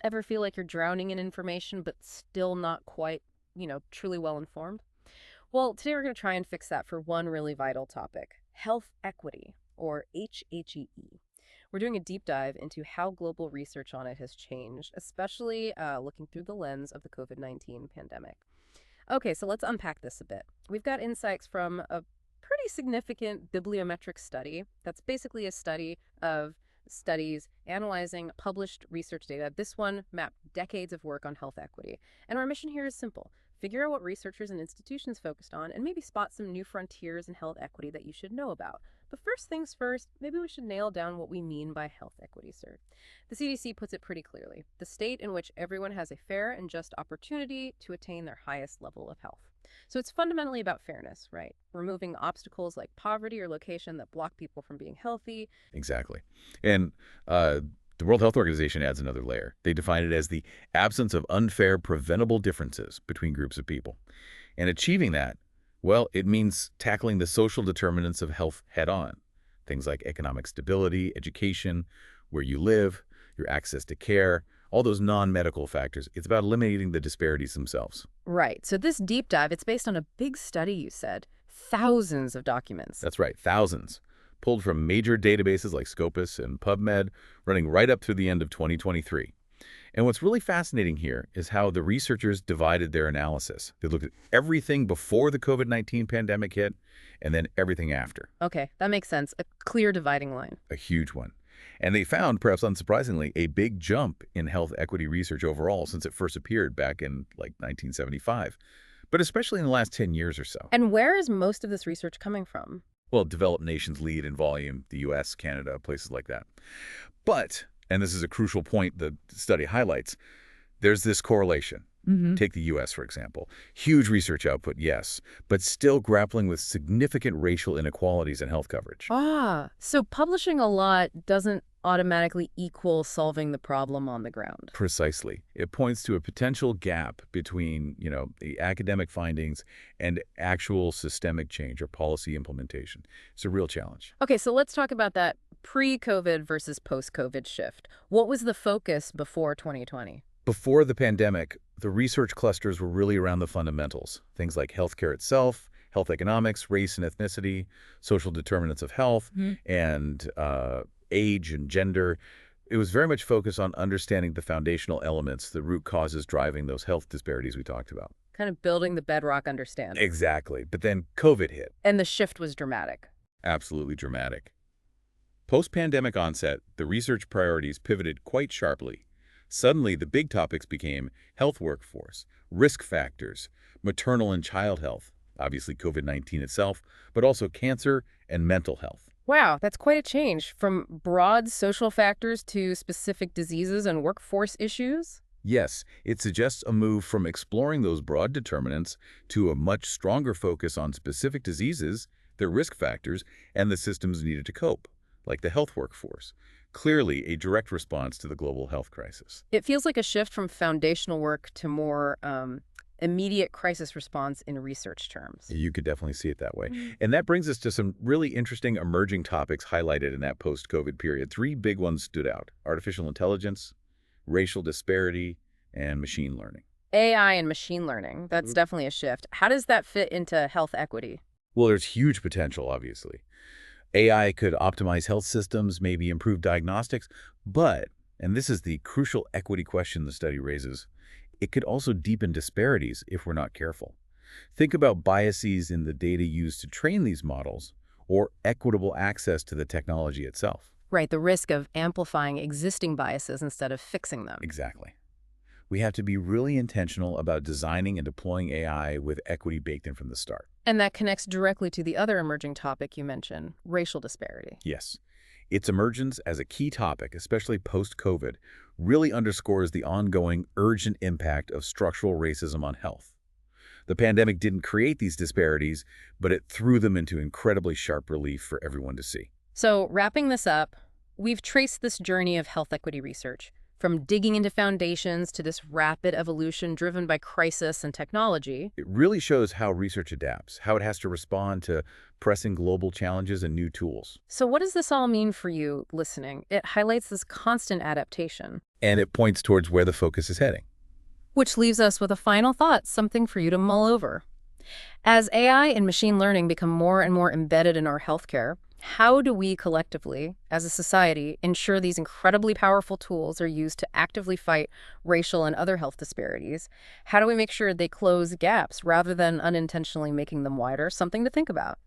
Ever feel like you're drowning in information but still not quite, truly well informed? Well, today we're going to try and fix that for one really vital topic, health equity, or HHEE. We're doing a deep dive into how global research on it has changed, especially looking through the lens of the COVID-19 pandemic. Okay, so let's unpack this a bit. We've got insights from a pretty significant bibliometric study. That's basically a study of studies analyzing published research data. This one mapped decades of work on health equity. And our mission here is simple. Figure out what researchers and institutions focused on and maybe spot some new frontiers in health equity that you should know about. But first things first, maybe we should nail down what we mean by health equity, sir. The CDC puts it pretty clearly: the state in which everyone has a fair and just opportunity to attain their highest level of health. So it's fundamentally about fairness, right? Removing obstacles like poverty or location that block people from being healthy. Exactly. And the World Health Organization adds another layer. They define it as the absence of unfair, preventable differences between groups of people. And achieving that, well, it means tackling the social determinants of health head-on. Things like economic stability, education, where you live, your access to care, all those non-medical factors. It's about eliminating the disparities themselves. Right. So this deep dive, it's based on a big study, you said. Thousands of documents. That's right, thousands. Pulled from major databases like Scopus and PubMed, running right up through the end of 2023. And what's really fascinating here is how the researchers divided their analysis. They looked at everything before the COVID-19 pandemic hit and then everything after. Okay, that makes sense. A clear dividing line. A huge one. And they found, perhaps unsurprisingly, a big jump in health equity research overall since it first appeared back in, 1975. But especially in the last 10 years or so. And where is most of this research coming from? Well, developed nations lead in volume, the US, Canada, places like that. But, and this is a crucial point the study highlights, there's this correlation. Take the US, for example. Huge research output, yes, but still grappling with significant racial inequalities in health coverage. So publishing a lot doesn't automatically equal solving the problem on the ground. Precisely. It points to a potential gap between, the academic findings and actual systemic change or policy implementation. It's a real challenge. Okay, so let's talk about that pre-COVID versus post-COVID shift. What was the focus before 2020? Before the pandemic, the research clusters were really around the fundamentals, things like healthcare itself, health economics, race and ethnicity, social determinants of health, and age and gender. It was very much focused on understanding the foundational elements, the root causes driving those health disparities we talked about. Kind of building the bedrock understanding. Exactly. But then COVID hit. And the shift was dramatic. Absolutely dramatic. Post-pandemic onset, the research priorities pivoted quite sharply. Suddenly, the big topics became health workforce, risk factors, maternal and child health, obviously COVID-19 itself, but also cancer and mental health. Wow, that's quite a change from broad social factors to specific diseases and workforce issues. Yes, it suggests a move from exploring those broad determinants to a much stronger focus on specific diseases, their risk factors, and the systems needed to cope, like the health workforce. Clearly a direct response to the global health crisis. It feels like a shift from foundational work to more immediate crisis response in research terms. You could definitely see it that way. And that brings us to some really interesting emerging topics highlighted in that post-COVID period. Three big ones stood out: artificial intelligence, racial disparity, and machine learning. AI and machine learning, that's definitely a shift. How does that fit into health equity? Well, there's huge potential, obviously. AI could optimize health systems, maybe improve diagnostics, but, and this is the crucial equity question the study raises, it could also deepen disparities if we're not careful. Think about biases in the data used to train these models, or equitable access to the technology itself. Right, the risk of amplifying existing biases instead of fixing them. Exactly. We have to be really intentional about designing and deploying AI with equity baked in from the start. And that connects directly to the other emerging topic you mentioned, racial disparity. Yes. Its emergence as a key topic, especially post-COVID, really underscores the ongoing urgent impact of structural racism on health. The pandemic didn't create these disparities, but it threw them into incredibly sharp relief for everyone to see. So wrapping this up, we've traced this journey of health equity research From digging into foundations to this rapid evolution driven by crisis and technology. It really shows how research adapts, how it has to respond to pressing global challenges and new tools. So what does this all mean for you listening? It highlights this constant adaptation. And it points towards where the focus is heading. Which leaves us with a final thought, something for you to mull over. As AI and machine learning become more and more embedded in our healthcare, how do we collectively, as a society, ensure these incredibly powerful tools are used to actively fight racial and other health disparities? How do we make sure they close gaps rather than unintentionally making them wider? Something to think about.